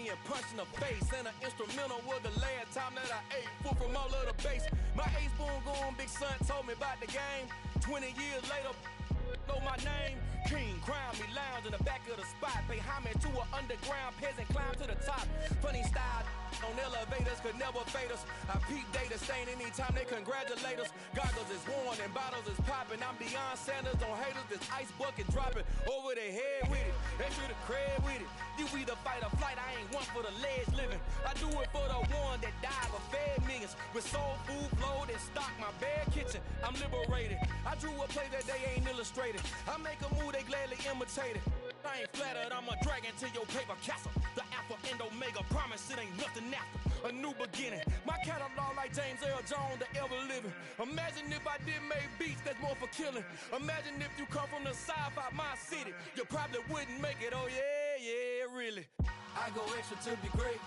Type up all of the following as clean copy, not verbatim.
getting punched in the face. And an instrumental was the last time that I ate food from all of the bass. My ace boom going big son told me about the game. 20 years later, know my name. King, crown me, lounge in the back of the spot. Pay homage to an underground peasant, climb to the top. Funny style on elevators could never fade us. I peep data stain anytime they congratulate us. Goggles is worn and bottles is popping. I'm beyond Sanders on haters. This ice bucket dropping over their head with it. Extra the cred with it. You either fight or flight. I ain't one for the ledge living. I do it for the one that died or fed millions. With soul food flowed and stock my bare kitchen. I'm liberated. I drew a play that they ain't illustrated. I make a move they gladly imitated. I ain't flattered, I'm a dragon to your paper castle. The alpha and omega, promise it ain't nothing after. A new beginning, my catalog like James Earl Jones, the ever living. Imagine if I did make beats that's more for killing. Imagine if you come from the sci-fi, my city. You probably wouldn't make it, oh yeah, yeah, really. I go extra to be great.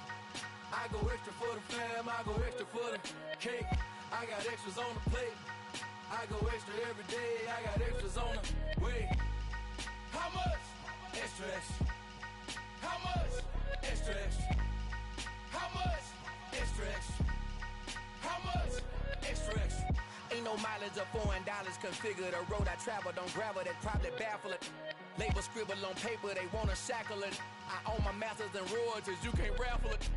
I go extra for the fam, I go extra for the cake. I got extras on the plate. I go extra every day, I got extras on the way. How much? Extra, extra. How much? Extra, extra. How much? Extra, extra. How much? Extra, extra. Ain't no mileage of $4 configure the road I travel. Don't gravel that probably baffle it. Label scribble on paper, they wanna shackle it. I own my masters and royalties, you can't raffle it.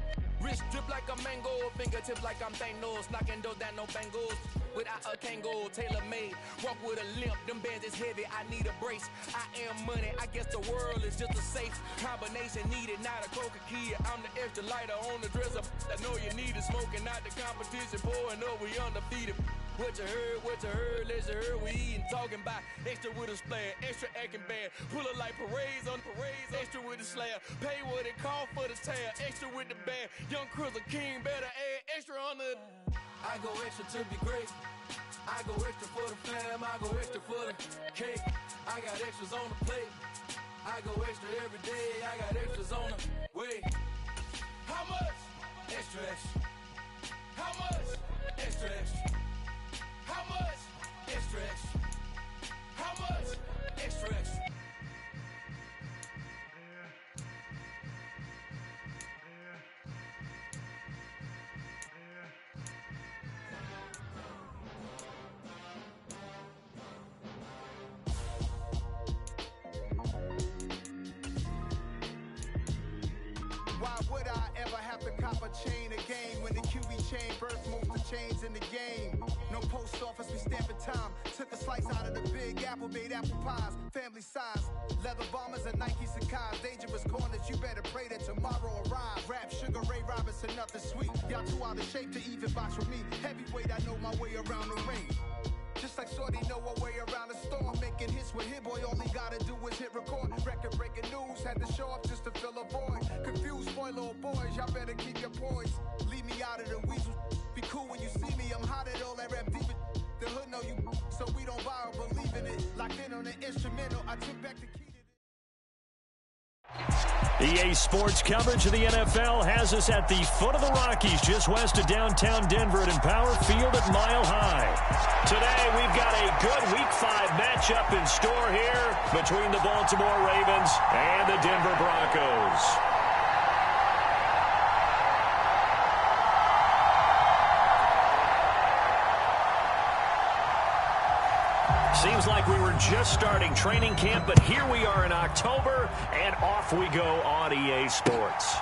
Wrist drip like a mango, fingertips like I'm Thanos, knocking those down, no bangles. Without a Kango, tailor-made, walk with a limp, them bands is heavy, I need a brace. I am money, I guess the world is just a safe combination needed, not a coca-key. I'm the extra lighter on the dresser, I know you need it, smoking out the competition, pouring up, we undefeated. What you heard, let's you heard, we eating, talking about extra with a splash, extra acting bad, pull it like parades on parades, extra with the slab, pay what it cost for the tab, extra with the band, young Chris a king, better add extra on the. I go extra to be great. I go extra for the fam. I go extra for the cake. I got extras on the plate. I go extra every day. I got extras on the way. How much? Extra, extra. How much? Extra, extra. How much? Extra, extra. How much? Extra, extra. Why would I ever have to cop a chain again when the QB chain birth moves the chains in the game? No post office, we stamping time. Took a slice out of the big apple, made apple pies, family size. Leather bombers and Nike Sacai's, dangerous corners, you better pray that tomorrow arrives. Rap, Sugar Ray Robinson, nothing sweet. Y'all too out of shape to even box with me. Heavyweight, I know my way around the ring. Just like Shorty know her way around the storm, making hits with Hit Boy, all he gotta do is hit record. Record breaking news, had to show up just to fill a void. Confused, spoiler boys, y'all better keep your poise. Leave me out of the weasel. Be cool when you see me, I'm hot at all that rap deep. The hood know you, so we don't borrow, believe in it. Locked in on the instrumental, I took back the key. EA Sports coverage of the NFL has us at the foot of the Rockies, just west of downtown Denver at Empower Field at Mile High. Today, we've got a good Week 5 matchup in store here between the Baltimore Ravens and the Denver Broncos. Seems like we were just starting training camp, but here we are in October, and off we go on EA Sports.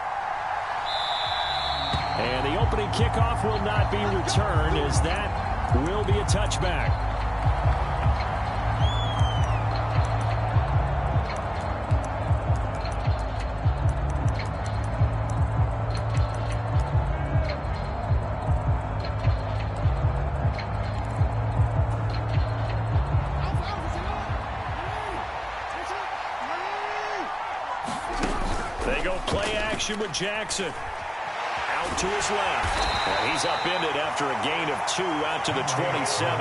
And the opening kickoff will not be returned, as that will be a touchback. They go play action with Jackson. Out to his left. And he's upended after a gain of 2 out to the 27.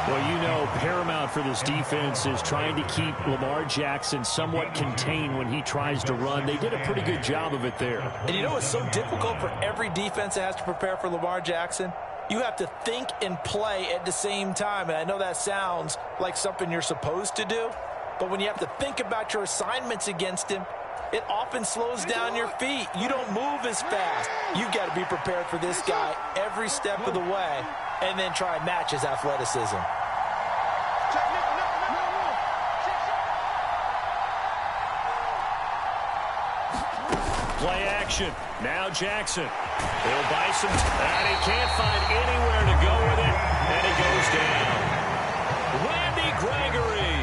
Well, you know, paramount for this defense is trying to keep Lamar Jackson somewhat contained when he tries to run. They did a pretty good job of it there. And you know what's so difficult for every defense that has to prepare for Lamar Jackson? You have to think and play at the same time. And I know that sounds like something you're supposed to do. But when you have to think about your assignments against him, it often slows down your feet. You don't move as fast. You've got to be prepared for this guy every step of the way and then try and match his athleticism. Play action. Now Jackson. He'll buy some time. And he can't find anywhere to go with it. And he goes down. Randy Gregory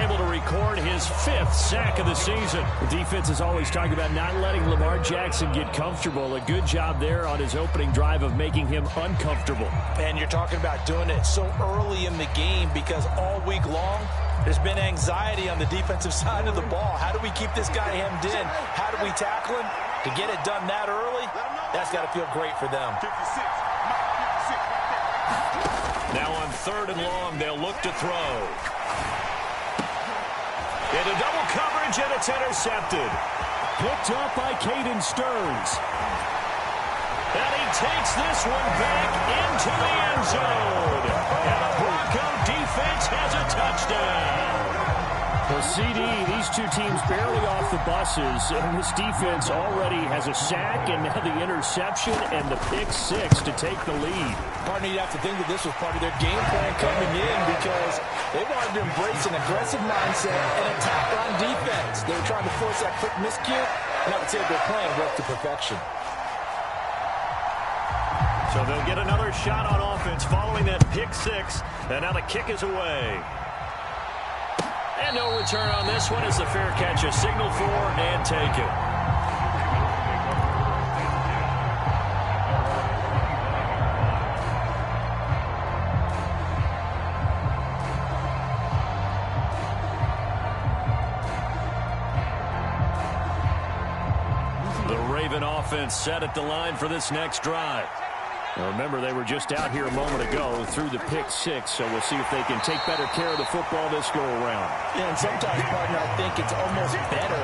able to record his 5th sack of the season. The defense is always talking about not letting Lamar Jackson get comfortable. A good job there on his opening drive of making him uncomfortable. And you're talking about doing it so early in the game because all week long, there's been anxiety on the defensive side of the ball. How do we keep this guy hemmed in? How do we tackle him? To get it done that early, that's got to feel great for them. Now on 3rd and long, they'll look to throw. Into double coverage, and it's intercepted. Picked up by Caden Stearns. And he takes this one back into the end zone. And the Bronco defense has a touchdown. Well, CD, these two teams barely off the buses, and this defense already has a sack and now the interception and the pick 6 to take the lead. Partner, you'd have to think that this was part of their game plan coming in because they wanted to embrace an aggressive mindset and attack on defense. They were trying to force that quick miscue, and I would say their plan worked to perfection. So they'll get another shot on offense following that pick 6, and now the kick is away. And no return on this one as the fair catch is signaled for and taken. The Raven offense set at the line for this next drive. Now remember, they were just out here a moment ago through the pick 6, so we'll see if they can take better care of the football this go-around. Yeah, and sometimes, partner, I think it's almost better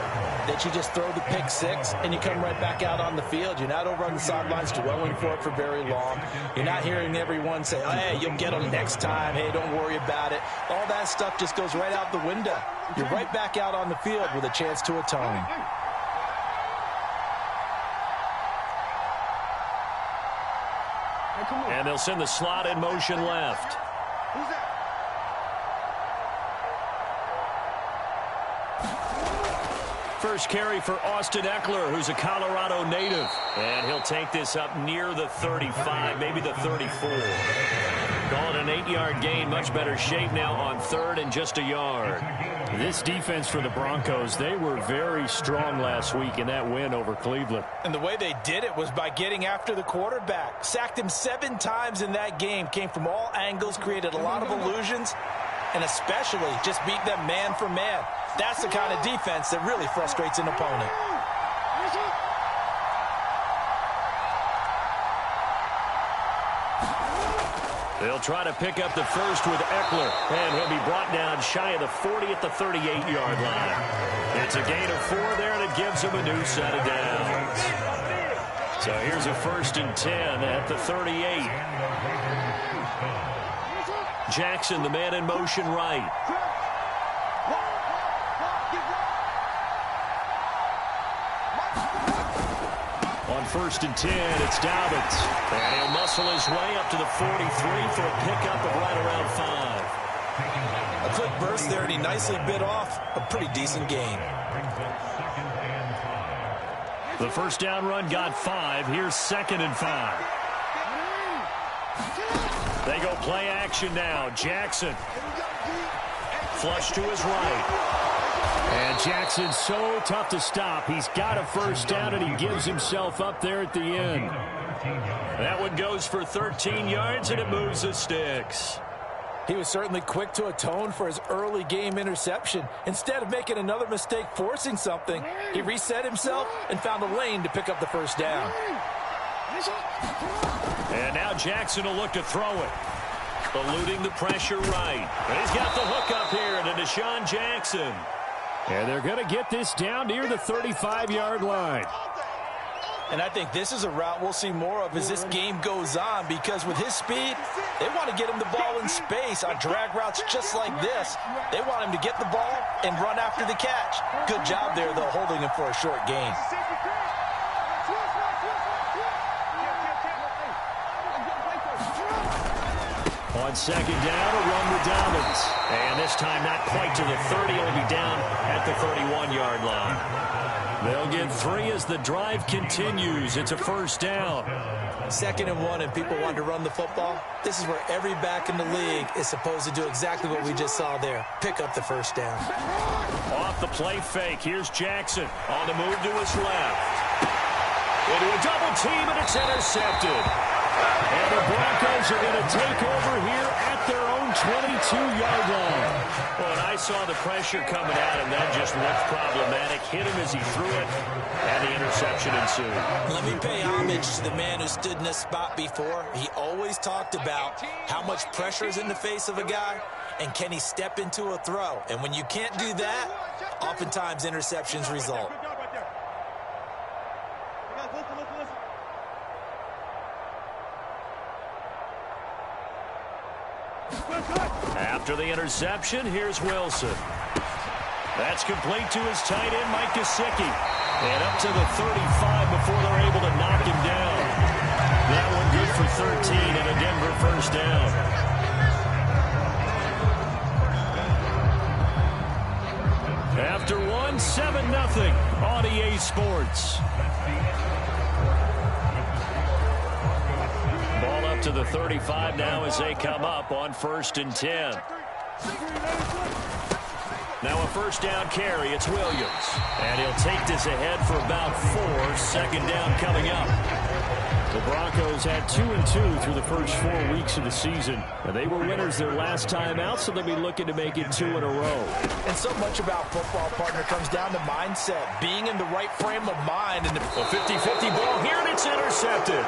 that you just throw the pick 6 and you come right back out on the field. You're not over on the sidelines dwelling for it for very long. You're not hearing everyone say, oh, hey, you'll get them next time. Hey, don't worry about it. All that stuff just goes right out the window. You're right back out on the field with a chance to atone. And they'll send the slot in motion left. Who's that? First carry for Austin Eckler, who's a Colorado native. And he'll take this up near the 35, maybe the 34. Call it an 8-yard gain. Much better shape now on 3rd and just a yard. This defense for the Broncos, they were very strong last week in that win over Cleveland. And the way they did it was by getting after the quarterback. Sacked him 7 times in that game. Came from all angles, created a lot of illusions, and especially just beat them man for man. That's the kind of defense that really frustrates an opponent. They'll try to pick up the first with Eckler, and he'll be brought down shy of the 40 at the 38-yard line. It's a gain of 4 there, and it gives him a new set of downs. So here's a 1st and 10 at the 38. Jackson, the man in motion right. On 1st and 10, it's Dobbins. And he'll muscle his way up to the 43 for a pickup of right around 5. A quick burst there, and he nicely bit off a pretty decent gain. The first down run got 5. Here's 2nd and 5. They go play action now. Jackson. Flush to his right. And Jackson's so tough to stop. He's got a first down, and he gives himself up there at the end. That one goes for 13 yards, and it moves the sticks. He was certainly quick to atone for his early game interception. Instead of making another mistake forcing something, he reset himself and found a lane to pick up the first down. And now Jackson will look to throw it. Eluding the pressure right. And he's got the hook up here to Deshaun Jackson. And they're going to get this down near the 35-yard line. And I think this is a route we'll see more of as this game goes on, because with his speed, they want to get him the ball in space on drag routes just like this. They want him to get the ball and run after the catch. Good job there, though, holding him for a short gain. On second down, a run with Dobbins. And this time not quite to the 30. It'll be down at the 31-yard line. They'll get 3 as the drive continues. It's a first down. 2nd and 1, and people want to run the football. This is where every back in the league is supposed to do exactly what we just saw there. Pick up the first down. Off the play fake. Here's Jackson on the move to his left. Into a double team, and it's intercepted. And the Broncos are going to take over here at their own 22-yard line. Well, and I saw the pressure coming at him. That just looked problematic. Hit him as he threw it, and the interception ensued. Let me pay homage to the man who stood in this spot before. He always talked about how much pressure is in the face of a guy, and can he step into a throw. And when you can't do that, oftentimes interceptions result. After the interception, here's Wilson. That's complete to his tight end, Mike Gesicki. And up to the 35 before they're able to knock him down. That one good for 13 and a Denver first down. After one, 7-0 on EA Sports. Ball up to the 35 now as they come up on 1st and 10. Now a first down carry. It's Williams. And he'll take this ahead for about 4. 2nd down coming up. The Broncos had 2-2 through the first 4 weeks of the season. And they were winners their last time out, so they'll be looking to make it 2 in a row. And so much about football, partner, comes down to mindset. Being in the right frame of mind. And a 50-50 ball here, and it's intercepted.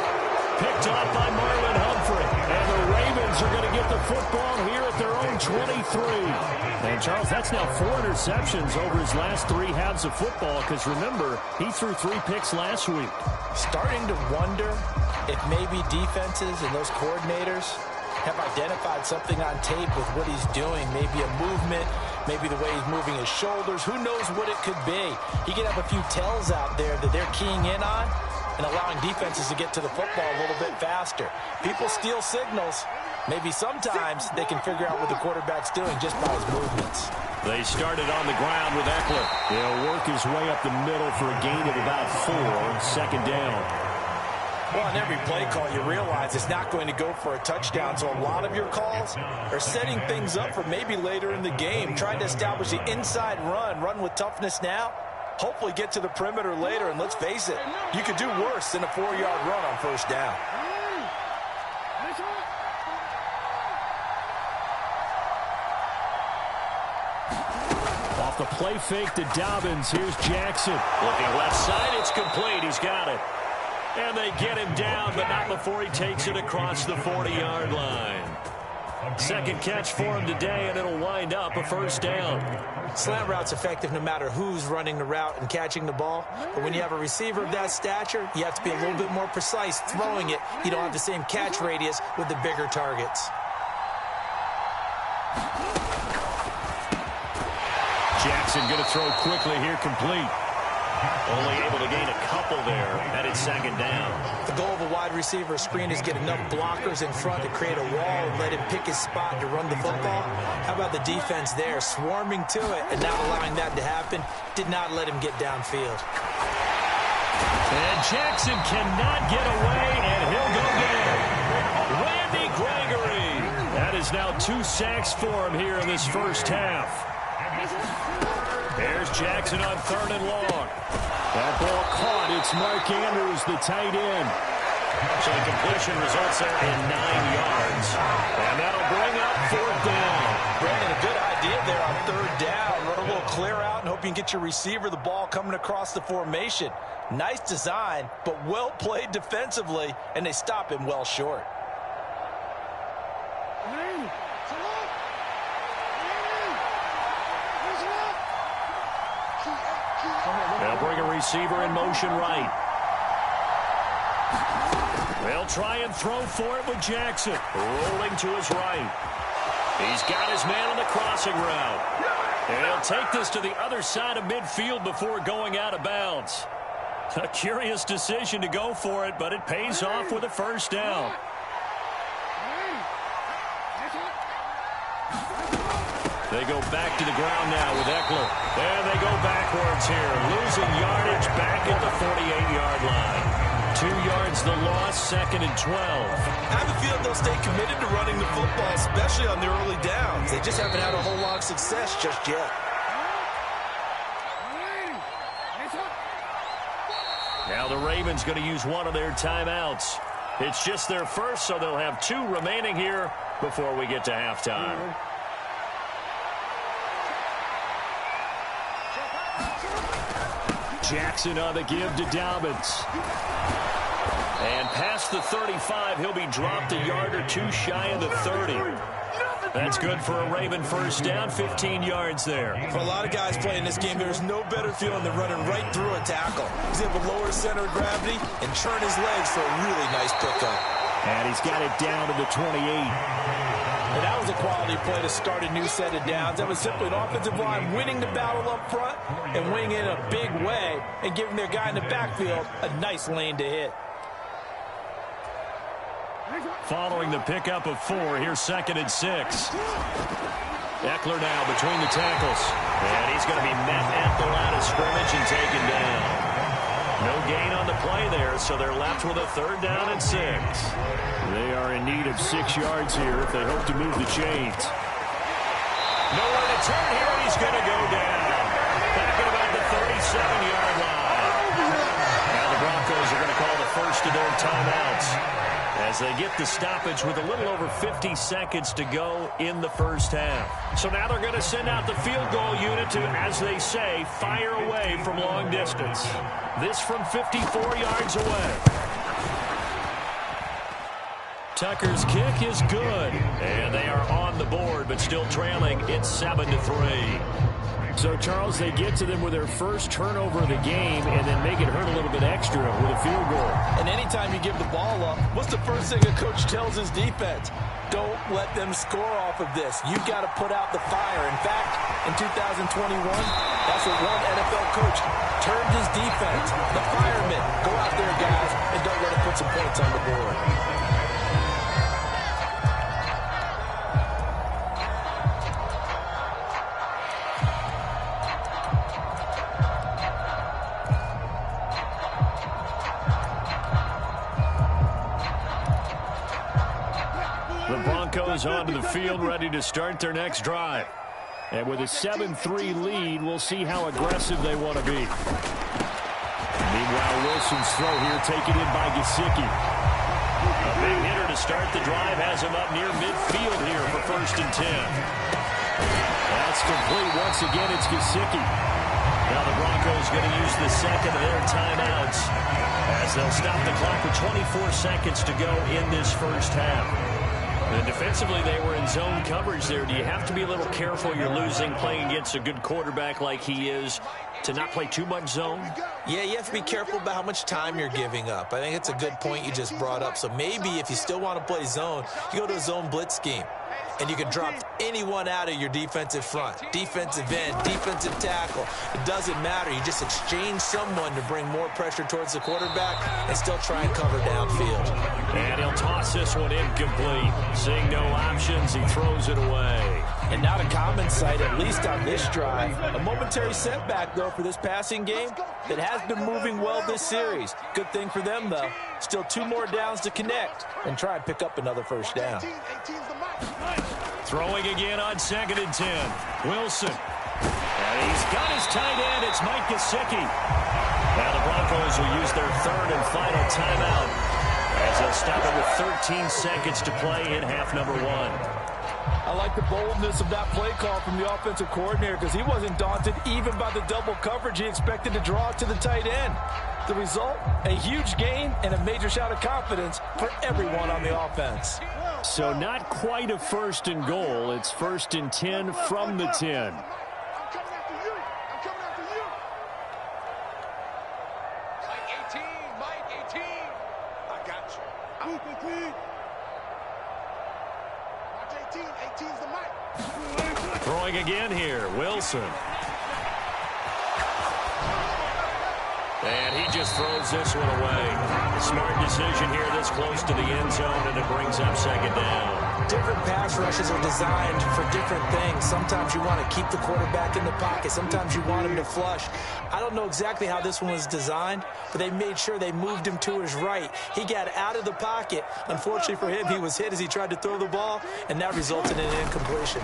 Picked off by Marlon Humphrey. And the Ravens are going to get the football here at their own 23. And, Charles, that's now 4 interceptions over his last 3 halves of football, because, remember, he threw 3 picks last week. Starting to wonder if maybe defenses and those coordinators have identified something on tape with what he's doing. Maybe a movement, maybe the way he's moving his shoulders. Who knows what it could be? He could have a few tells out there that they're keying in on and allowing defenses to get to the football a little bit faster. People steal signals. Maybe sometimes they can figure out what the quarterback's doing just by his movements. They started on the ground with Eckler. He'll work his way up the middle for a gain of about 4. 2nd down. Well, on every play call, you realize it's not going to go for a touchdown, so a lot of your calls are setting things up for maybe later in the game, trying to establish the inside run with toughness now, hopefully get to the perimeter later, and let's face it, you could do worse than a 4-yard run on 1st down. Off the play fake to Dobbins, here's Jackson. Looking left side, it's complete, he's got it. And they get him down, but not before he takes it across the 40-yard line. 2nd catch for him today, and it'll wind up a 1st down. Slant route's effective no matter who's running the route and catching the ball. But when you have a receiver of that stature, you have to be a little bit more precise throwing it. You don't have the same catch radius with the bigger targets. Jackson going to throw quickly here, complete. Only able to gain a couple there. That is 2nd down. The goal of a wide receiver screen is get enough blockers in front to create a wall and let him pick his spot to run the football. How about the defense there, swarming to it and not allowing that to happen? Did not let him get downfield. And Jackson cannot get away, and he'll go down. Randy Gregory. That is now 2 sacks for him here in this first half. There's Jackson on 3rd and long. That ball caught. It's Mark Andrews, the tight end. So the completion results there in 9 yards. And that'll bring up 4th down. Brandon, a good idea there on 3rd down. Run a little clear out and hope you can get your receiver the ball coming across the formation. Nice design, but well played defensively, and they stop him well short. They'll bring a receiver in motion right. They'll try and throw for it with Jackson. Rolling to his right. He's got his man on the crossing route. And he'll take this to the other side of midfield before going out of bounds. A curious decision to go for it, but it pays off with a first down. They go back to the ground now with Eckler. And they go backwards here, losing yardage back at the 48-yard line. 2 yards the loss, 2nd and 12. I have a feeling they'll stay committed to running the football, especially on their early downs. They just haven't had a whole lot of success just yet. Now the Ravens going to use one of their timeouts. It's just their first, so they'll have 2 remaining here before we get to halftime. Jackson on the give to Dobbins. And past the 35, he'll be dropped a yard or 2 shy of the 30. That's good for a Raven first down, 15 yards there. For a lot of guys playing this game, there's no better feeling than running right through a tackle. He's able to lower his center of gravity and churn his legs for a really nice pickup. And he's got it down to the 28. And that was a quality play to start a new set of downs. That was simply an offensive line winning the battle up front and winning it in a big way and giving their guy in the backfield a nice lane to hit. Following the pickup of 4, here's 2nd and 6. Eckler now between the tackles. And he's going to be met at the line of scrimmage and taken down. No gain on the play there, so they're left with a 3rd down and 6. They are in need of 6 yards here if they hope to move the chains. Nowhere to turn here, and he's going to go down. Back at about the 37-yard line. Now the Broncos are going to call the first of their timeouts as they get the stoppage with a little over 50 seconds to go in the first half. So now they're going to send out the field goal unit to, as they say, fire away from long distance. This from 54 yards away. Tucker's kick is good. And they are on the board, but still trailing. It's 7-3. So, Charles, they get to them with their first turnover of the game and then make it hurt a little bit extra with a field goal. And anytime you give the ball up, what's the first thing a coach tells his defense? Don't let them score off of this. You've got to put out the fire. In fact, in 2021, that's what one NFL coach termed his defense. The firemen. Go out there, guys, and don't let them put some points on the board. The Broncos onto the field, ready to start their next drive. And with a 7-3 lead, we'll see how aggressive they want to be. Meanwhile, Wilson's throw here taken in by Gesicki. A big hitter to start the drive has him up near midfield here for 1st and 10. That's complete. Once again, it's Gesicki. Now the Broncos going to use the second of their timeouts as they'll stop the clock with 24 seconds to go in this first half. And defensively, they were in zone coverage there. Do you have to be a little careful? You're losing playing against a good quarterback like he is to not play too much zone? Yeah, you have to be careful about how much time you're giving up. I think it's a good point you just brought up. So maybe if you still want to play zone, you go to a zone blitz scheme. And you can drop anyone out of your defensive front. Defensive end, defensive tackle. It doesn't matter. You just exchange someone to bring more pressure towards the quarterback and still try and cover downfield. And he'll toss this one incomplete. Seeing no options, he throws it away. And not a common sight, at least on this drive. A momentary setback, though, for this passing game that has been moving well this series. Good thing for them, though. Still 2 more downs to connect and try and pick up another first down. Throwing again on 2nd and 10. Wilson. And he's got his tight end. It's Mike Gesicki. Now the Broncos will use their 3rd and final timeout as they'll stop it with 13 seconds to play in half number 1. I like the boldness of that play call from the offensive coordinator because he wasn't daunted even by the double coverage he expected to draw to the tight end. The result, a huge gain and a major shout of confidence for everyone on the offense. So not quite a 1st and goal. It's 1st and 10 from the 10. I'm coming after you. I'm coming after you. Mike 18. Mike 18. I got you. Throwing again here, Wilson. And he just throws this one away. Smart decision here this close to the end zone, and it brings up second down. Different pass rushes are designed for different things. Sometimes you want to keep the quarterback in the pocket. Sometimes you want him to flush. I don't know exactly how this one was designed, but they made sure they moved him to his right. He got out of the pocket. Unfortunately for him, he was hit as he tried to throw the ball, and that resulted in an incompletion.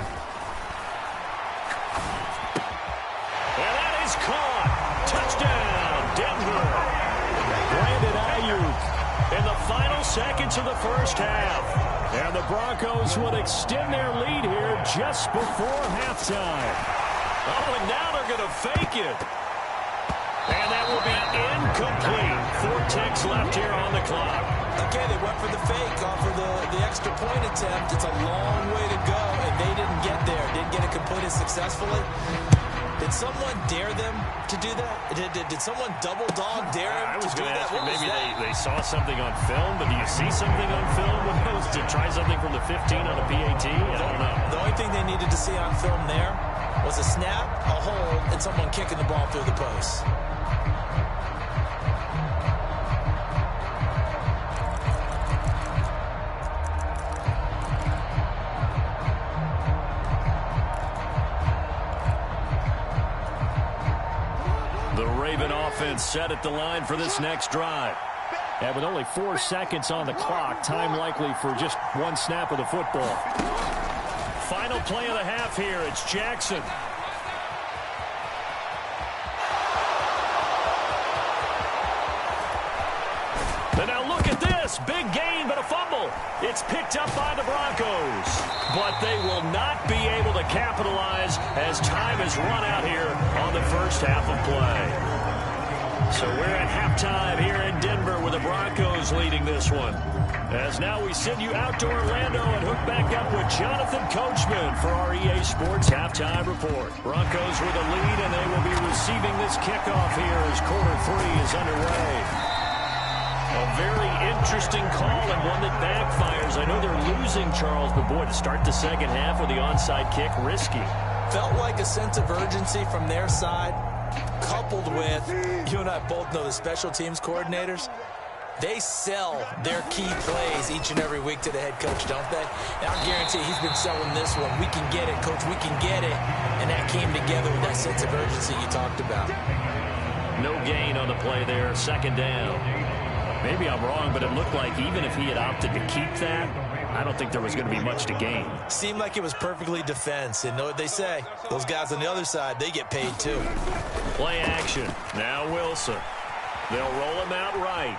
And that is caught. Touchdown, Denver. Brandon Ayuk in the final seconds of the first half. And the Broncos will extend their lead here just before halftime. Oh, and now they're going to fake it. And that will be incomplete. 4 ticks left here on the clock. Okay, they went for the fake off of the extra point attempt. It's a long way to go, and they didn't get there. Didn't get it completed successfully. Did someone dare them to do that? Did someone double dog dare them to do that? I was going to ask you, maybe they saw something on film, but do you see something on film when it was to try something from the 15 on a PAT? I don't know. The only thing they needed to see on film there was a snap, a hold, and someone kicking the ball through the post. The Raven offense set at the line for this next drive. And with only 4 seconds on the clock, time likely for just one snap of the football. Final play of the half here. It's Jackson. And now look at this. Big gain, but a fumble. It's picked up by the Broncos. But they will not be able to capitalize as time has run out here on the first half of play. So we're at halftime here in Denver with the Broncos leading this one. As now we send you out to Orlando and hook back up with Jonathan Coachman for our EA Sports Halftime Report. Broncos with a lead, and they will be receiving this kickoff here as quarter 3 is underway. A very interesting call and one that backfires. I know they're losing, Charles, but boy, to start the second half with the onside kick, risky. Felt like a sense of urgency from their side, coupled with, you and I both know the special teams coordinators, they sell their key plays each and every week to the head coach, don't they? And I guarantee he's been selling this one. We can get it, coach, we can get it. And that came together with that sense of urgency you talked about. No gain on the play there, second down. Maybe I'm wrong, but it looked like even if he had opted to keep that, I don't think there was going to be much to gain. Seemed like it was perfectly defense. And know what they say? Those guys on the other side, they get paid too. Play action. Now Wilson. They'll roll him out right.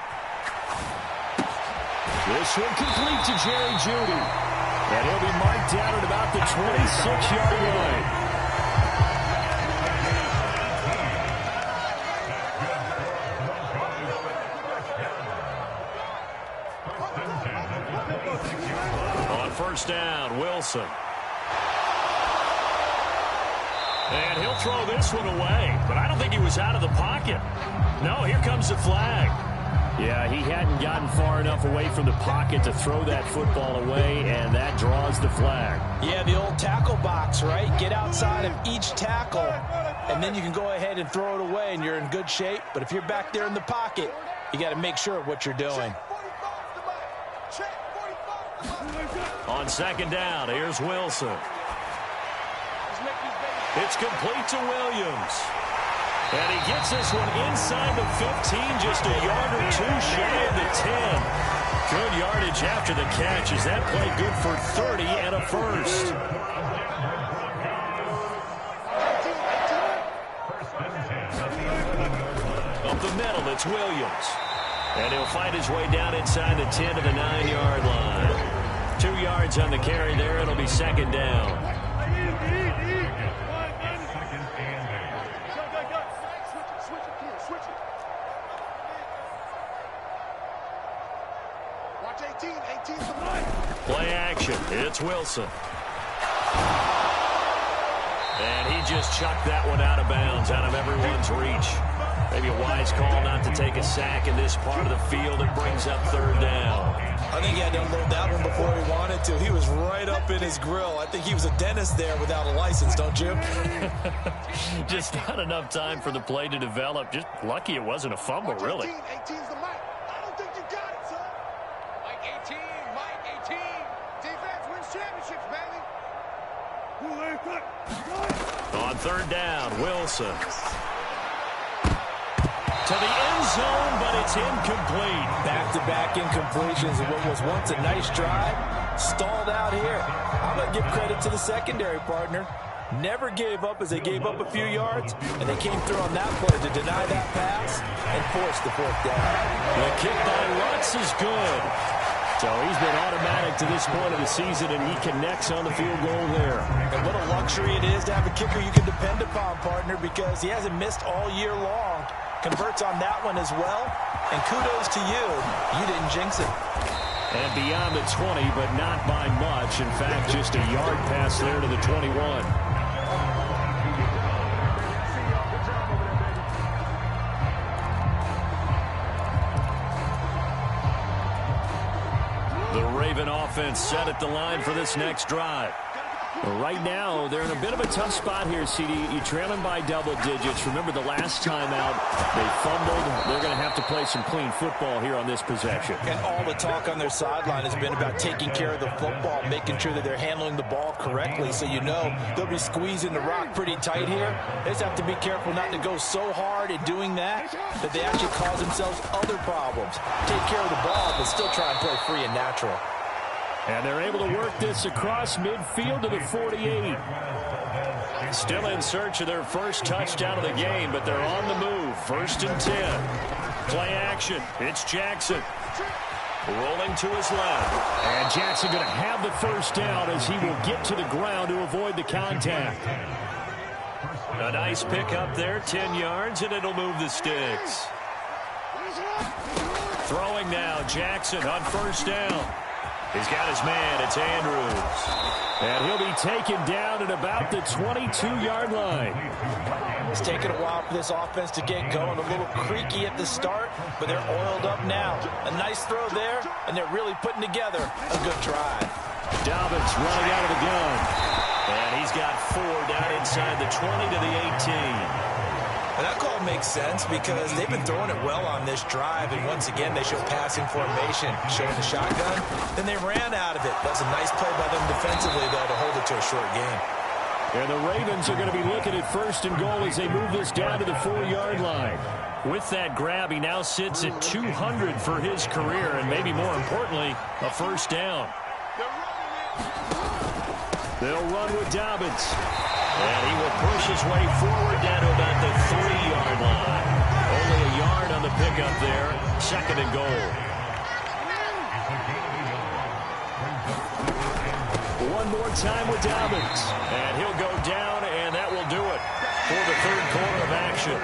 This one complete to Jerry Jeudy. And he'll be marked down at about the 26-yard line. First down, Wilson. And he'll throw this one away, but I don't think he was out of the pocket. No, here comes the flag. Yeah, he hadn't gotten far enough away from the pocket to throw that football away, and that draws the flag. Yeah, the old tackle box, right? Get outside of each tackle, and then you can go ahead and throw it away, and you're in good shape. But if you're back there in the pocket, you got to make sure of what you're doing. On second down, here's Wilson. It's complete to Williams. And he gets this one inside the 15, just a yard or two shy of the 10. Good yardage after the catch. Is that play good for 30 and a first? Up the middle, it's Williams. And he'll find his way down inside the 10 to the 9-yard line. 2 yards on the carry there. It'll be second down. Play action. It's Wilson. And he just chucked that one out of bounds, out of everyone's reach. Maybe a wise call not to take a sack in this part of the field. It brings up third down. I think he had to unload that one before he wanted to. He was right up in his grill. I think he was a dentist there without a license, don't you? Just not enough time for the play to develop. Just lucky it wasn't a fumble, really. 18's the mic. I don't think you got it, son. Mike 18, Mike 18. Defense wins championships, baby. On third down, Wilson. To the end zone, but it's incomplete. Back-to-back incompletions of what was once a nice drive. Stalled out here. I'm going to give credit to the secondary partner. Never gave up as they gave up a few yards, and they came through on that play to deny that pass and force the fourth down. The kick by Lutz is good. So he's been automatic to this point of the season, and he connects on the field goal there. And what a luxury it is to have a kicker you can depend upon, partner, because he hasn't missed all year long. Converts on that one as well, and kudos to you. You didn't jinx it. And beyond the 20, but not by much. In fact, just a yard pass there to the 21. The Raven offense set at the line for this next drive. Right now, they're in a bit of a tough spot here, CD. You're trailing by double digits. Remember the last time out, they fumbled. They're going to have to play some clean football here on this possession. And all the talk on their sideline has been about taking care of the football, making sure that they're handling the ball correctly. So you know they'll be squeezing the rock pretty tight here. They just have to be careful not to go so hard at doing that they actually cause themselves other problems. Take care of the ball, but still try and play free and natural. And they're able to work this across midfield to the 48. Still in search of their first touchdown of the game, but they're on the move. 1st and 10. Play action. It's Jackson. Rolling to his left. And Jackson going to have the first down as he will get to the ground to avoid the contact. A nice pick up there, 10 yards, and it'll move the sticks. Throwing now, Jackson on 1st down. He's got his man. It's Andrews. And he'll be taken down at about the 22-yard line. It's taken a while for this offense to get going. A little creaky at the start, but they're oiled up now. A nice throw there, and they're really putting together a good drive. Dobbins running out of the gun. And he's got 4 down inside the 20 to the 18. And that call makes sense because they've been throwing it well on this drive, and once again they show passing formation, showing the shotgun. Then they ran out of it. That's a nice play by them defensively, though, to hold it to a short game. And the Ravens are going to be looking at 1st and goal as they move this down to the 4-yard line. With that grab, he now sits at 200 for his career, and maybe more importantly, a first down. They'll run with Dobbins. And he will push his way forward down to about the 3-yard line. Only a yard on the pickup there. 2nd and goal. One more time with Dobbins. And he'll go down, and that will do it for the 3rd quarter of action.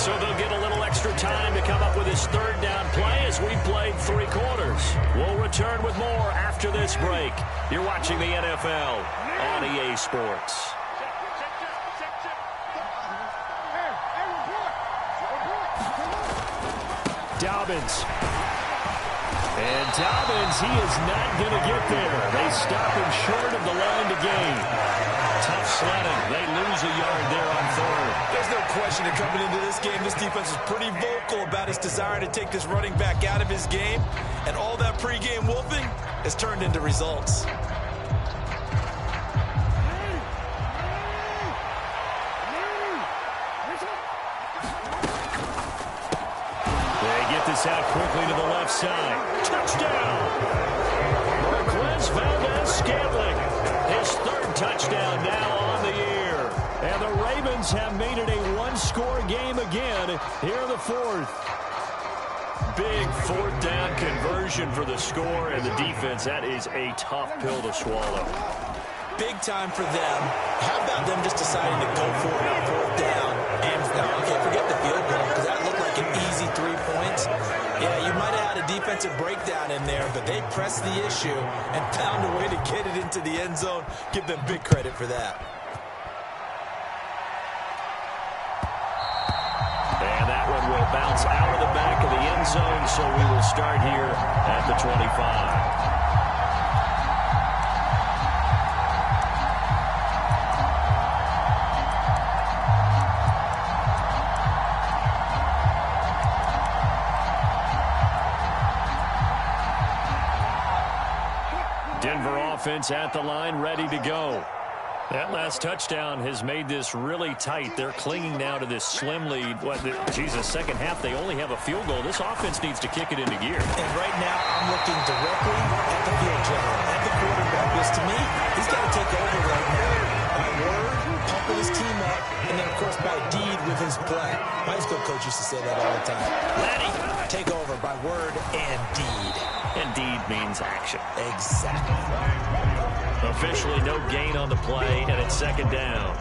So they'll get a little extra time to come up with his 3rd down play as we played 3 quarters. We'll return with more after this break. You're watching the NFL on EA Sports. Dobbins. And Dobbins, he is not going to get there. They stop him short of the line to gain. Tough sledding. They lose a yard there on 3rd. There's no question that coming into this game, this defense is pretty vocal about its desire to take this running back out of his game. And all that pregame wolfing has turned into results. This out quickly to the left side. Touchdown! Marquez Valdez-Scantling. His 3rd touchdown now on the year. And the Ravens have made it a 1-score game again here in the 4th. Big 4th down conversion for the score, and the defense, that is a tough pill to swallow. Big time for them. How about them just deciding to go for it on 4th down? And now, okay, forget the field goal, because that looked like an easy 3 points. Yeah, you might have had a defensive breakdown in there, but they pressed the issue and found a way to get it into the end zone. Give them big credit for that. And that will zone, so we will start here at the 25. Denver offense at the line, ready to go. That last touchdown has made this really tight. They're clinging now to this slim lead. Second half, they only have a field goal. This offense needs to kick it into gear. And right now, I'm looking directly at the field general, at the quarterback, because to me, he's got to take over right now. By word, pumping his team up, and then, of course, by deed with his play. My high school coach used to say that all the time. Laddie, take over by word and deed. And deed means action. Exactly. Officially no gain on the play, and it's second down.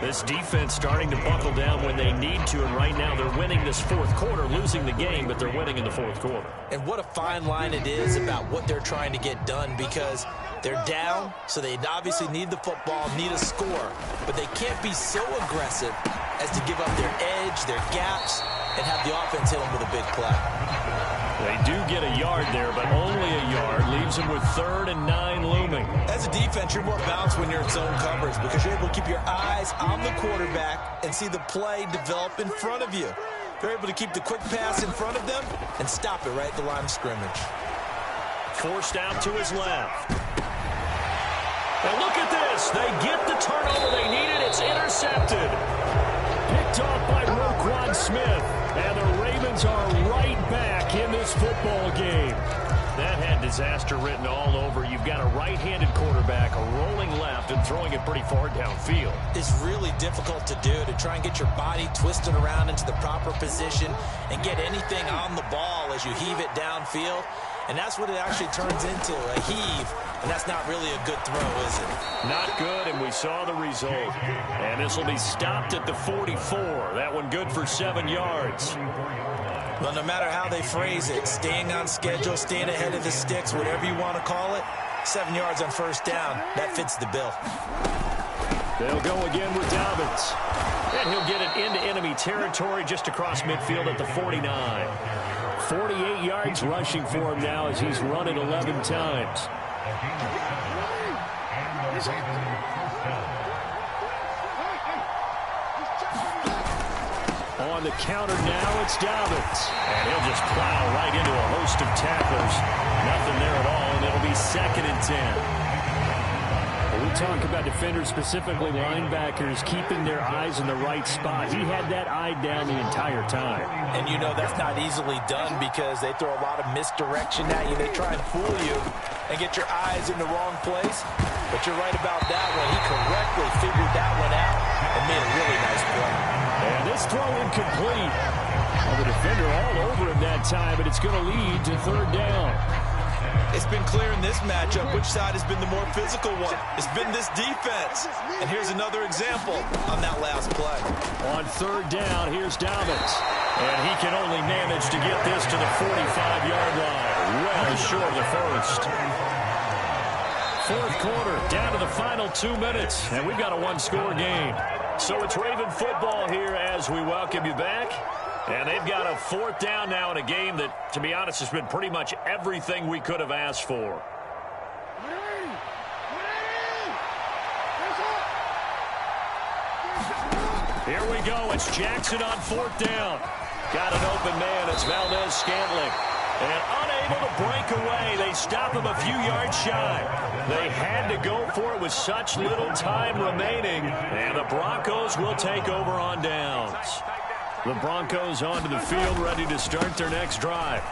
This defense starting to buckle down when they need to, and right now they're winning this fourth quarter, losing the game, but they're winning in the fourth quarter. And what a fine line it is about what they're trying to get done, because they're down, so they obviously need the football, need a score, but they can't be so aggressive as to give up their edge, their gaps, and have the offense hit them with a big play. They do get a yard there, but only a yard. Leaves them with 3rd and 9 looming. As a defense, you're more balanced when you're in zone coverage because you're able to keep your eyes on the quarterback and see the play develop in front of you. They're able to keep the quick pass in front of them and stop it right at the line of scrimmage. Forced out to his left. And look at this. They get the turnover they needed. It's intercepted. Picked off by Roquan Smith. And the Ravens are right back in this football game. That had disaster written all over. You've got a right-handed quarterback, a rolling left, and throwing it pretty far downfield. It's really difficult to do, to try and get your body twisted around into the proper position and get anything on the ball as you heave it downfield. And that's what it actually turns into, a heave. And that's not really a good throw, is it? Not good, and we saw the result. And this will be stopped at the 44. That one good for 7 yards. Well, no matter how they phrase it, staying on schedule, staying ahead of the sticks, whatever you want to call it, 7 yards on first down, that fits the bill. They'll go again with Dobbins. And he'll get it into enemy territory just across midfield at the 49. 48 yards rushing for him now as he's run it 11 times. On the counter now, it's Dobbins. And he'll just plow right into a host of tacklers. Nothing there at all, and it'll be 2nd and 10. We talk about defenders, specifically linebackers, keeping their eyes in the right spot. He had that eye down the entire time. And you know that's not easily done because they throw a lot of misdirection at you. They try and fool you and get your eyes in the wrong place. But you're right about that one. He correctly figured that one out and made a really nice play. And this throw incomplete. Well, the defender all over him that time, but it's going to lead to 3rd down. It's been clear in this matchup which side has been the more physical one. It's been this defense. And here's another example on that last play. On 3rd down, here's Dobbins. And he can only manage to get this to the 45-yard line. Well short of the first. 4th quarter, down to the final 2 minutes. And we've got a 1-score game. So it's Raven football here as we welcome you back. And they've got a 4th down now in a game that, to be honest, has been pretty much everything we could have asked for. Here we go. It's Jackson on 4th down. Got an open man. It's Valdez-Scantling. And unable to break away. They stop him a few yards shy. They had to go for it with such little time remaining. And the Broncos will take over on downs. The Broncos onto the field, ready to start their next drive.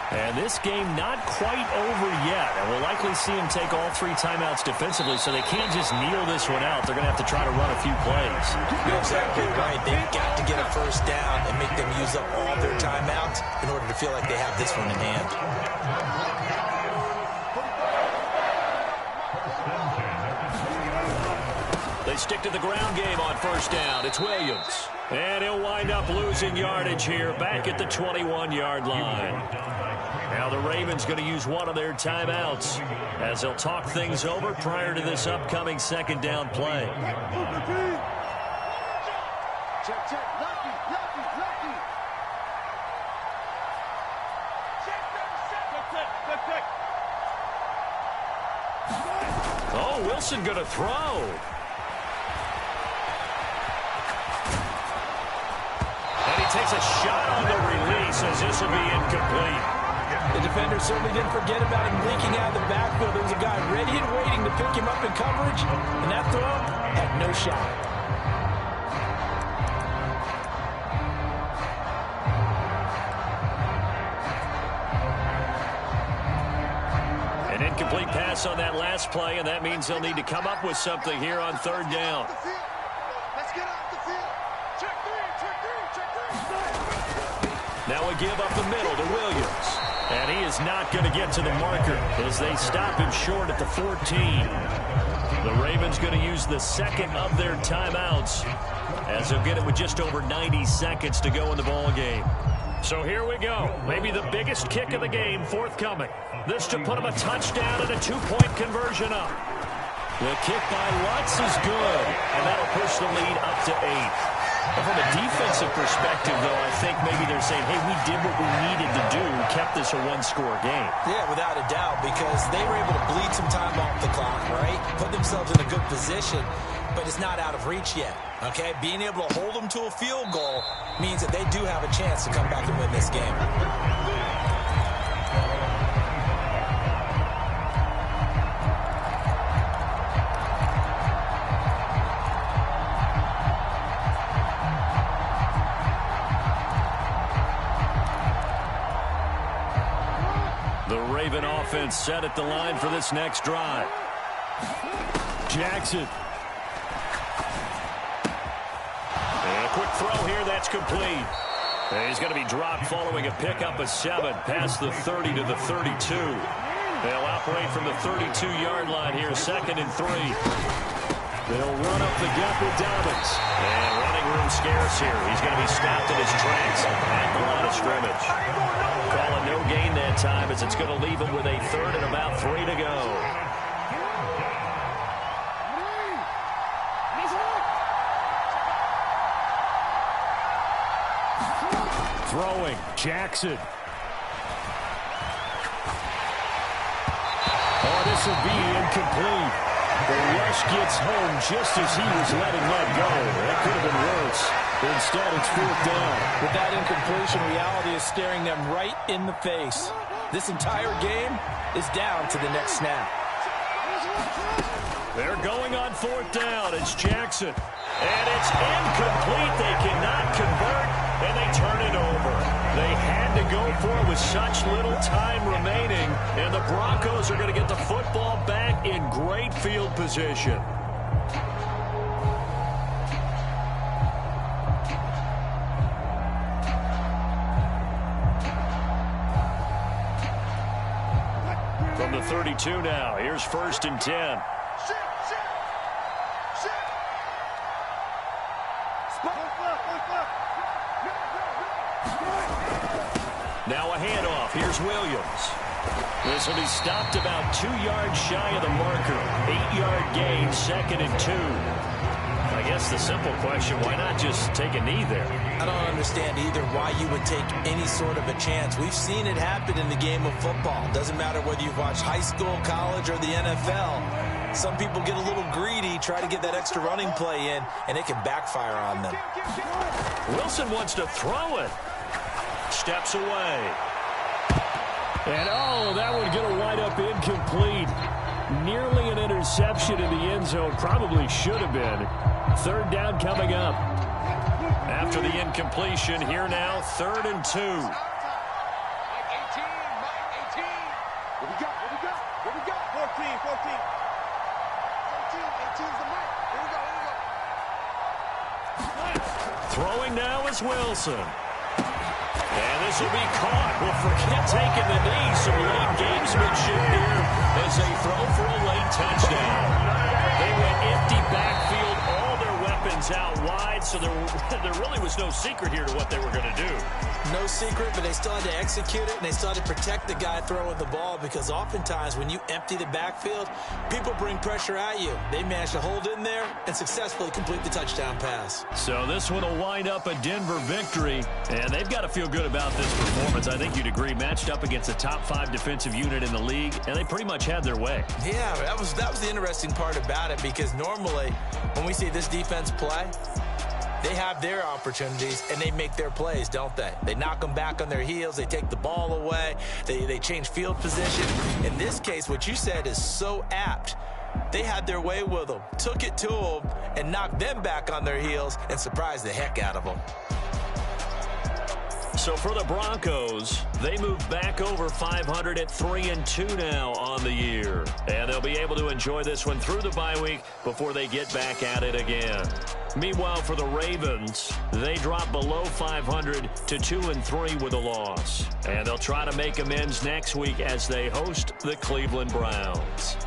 And this game not quite over yet. And we'll likely see them take all 3 timeouts defensively, so they can't just kneel this one out. They're going to have to try to run a few plays. You're exactly right. They've got to get a first down and make them use up all their timeouts in order to feel like they have this one in hand. They stick to the ground game on first down. It's Williams. And he'll wind up losing yardage here back at the 21-yard line. Now the Ravens going to use one of their timeouts as they'll talk things over prior to this upcoming 2nd down play. Oh, Wilson going to throw. And he takes a shot on the release as this will be incomplete. The defender certainly didn't forget about him leaking out of the backfield. There was a guy ready and waiting to pick him up in coverage, and that throw had no shot. An incomplete pass on that last play, and that means they'll need to come up with something here on third down. Let's get off the field. Check three. Now we give up the middle to Williams. And he is not going to get to the marker as they stop him short at the 14. The Ravens going to use the second of their timeouts as they'll get it with just over 90 seconds to go in the ball game. So here we go. Maybe the biggest kick of the game forthcoming. This to put him a touchdown and a 2-point conversion up. The kick by Lutz is good, and that'll push the lead up to 8. From a defensive perspective, though, I think maybe they're saying, hey, we did what we needed to do, kept this a one-score game. Yeah, without a doubt, because they were able to bleed some time off the clock, right? Put themselves in a good position, but it's not out of reach yet, okay? Being able to hold them to a field goal means that they do have a chance to come back and win this game. Raven offense set at the line for this next drive. Jackson. And a quick throw here, that's complete. And he's going to be dropped following a pickup of 7 past the 30 to the 32. They'll operate from the 32-yard line here, 2nd and 3. They'll run up the gut with Dobbins. And running room scarce here. He's going to be stopped in his tracks at the line of scrimmage. Calling no gain that time as it's going to leave him with a 3rd and about 3 to go. Throwing, Jackson. Oh, this will be incomplete. The rush gets home just as he was letting that go. That could have been worse. Instead, it's 4th down. With that incompletion, reality is staring them right in the face. This entire game is down to the next snap. They're going on 4th down. It's Jackson. And it's incomplete. They cannot convert, and they turn it over. They had to go for it with such little time remaining, and the Broncos are going to get the football back in great field position. From the 32 now, here's 1st and 10. Now a handoff. Here's Williams. This will be stopped about 2 yards shy of the marker. 8-yard gain, 2nd and 2. I guess the simple question, why not just take a knee there? I don't understand either why you would take any sort of a chance. We've seen it happen in the game of football. Doesn't matter whether you've watched high school, college, or the NFL. Some people get a little greedy, try to get that extra running play in, and it can backfire on them. Wilson wants to throw it. Steps away. And oh, that one going to wind up incomplete. Nearly an interception in the end zone. Probably should have been. 3rd down coming up. After the incompletion, here now, 3rd and 2. Mike 18, Mike 18. What we got? 14. 18's the mic. Here we go. Throwing now is Wilson. And this will be caught. Well, forget taking the knee. Some late gamesmanship here as they throw for a late touchdown. They went empty backfield, all their weapons Ravens out wide, so there really was no secret here to what they were going to do. No secret, but they still had to execute it, and they still had to protect the guy throwing the ball, because oftentimes when you empty the backfield, people bring pressure at you. They managed to hold in there and successfully complete the touchdown pass. So this one will wind up a Denver victory, and they've got to feel good about this performance. I think you'd agree, matched up against a top 5 defensive unit in the league, and they pretty much had their way. Yeah, that was the interesting part about it, because normally when we see this defense play, they have their opportunities, and they make their plays, don't they? They knock them back on their heels. They take the ball away. They change field position. In this case, what you said is so apt. They had their way with them, took it to them, and knocked them back on their heels and surprised the heck out of them. So for the Broncos, they move back over 500 at 3-2 now on the year. And they'll be able to enjoy this one through the bye week before they get back at it again. Meanwhile, for the Ravens, they drop below 500 to 2-3 with a loss. And they'll try to make amends next week as they host the Cleveland Browns.